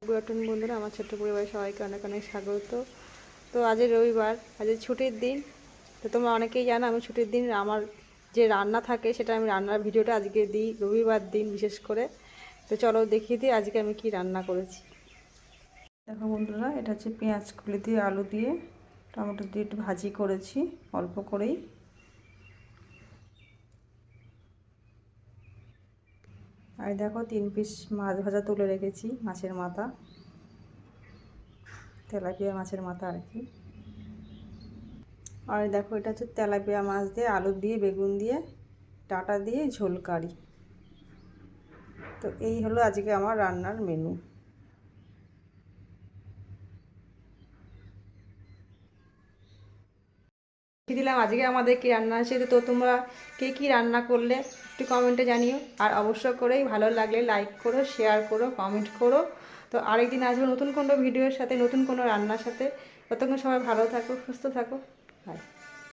Good afternoon বন্ধুরা, আমার ছোট্ট পরিবারে সবাইকে অনেক অনেক স্বাগত। তো আজ রবিবার, আজ ছুটির দিন। তো তোমরা অনেকেই জানো আমি ছুটির দিন আমার যে রান্না থাকে সেটা আমি রান্নার ভিডিওটা আজকে দিই রবিবার দিন বিশেষ করে। তো চলো দেখিয়ে দিই আজকে আমি কি রান্না করেছি। দেখো বন্ধুরা, এটা হচ্ছে পেঁয়াজ কলি দিয়ে আলু দিয়ে টমেটো দিয়ে একটু ভাজি করেছি অল্প করেই। আর দেখো 3 পিস মাছ ভাজা তুলে রেখেছি, মাছের মাথা, তেলাপিয়া মাছের মাথা আর কি। আর দেখো এটা হচ্ছে তেলাপিয়া মাছ দিয়ে আলু দিয়ে বেগুন দিয়ে ডাঁটা দিয়ে ঝোল কারি। তো এই হলো আজকে আমার রান্নার মেনু। দিলাম আজকে আমাদের কি রান্না আছে। তো তোমরা কে কী রান্না করলে একটু কমেন্টে জানিও। আর অবশ্য করেই ভালো লাগলে লাইক করো, শেয়ার করো, কমেন্ট করো। তো আরেকদিন আসবো নতুন কোনো ভিডিওর সাথে, নতুন কোনো রান্নার সাথে। ততক্ষণ সবাই ভালো থাকো, সুস্থ থাকো। বাই।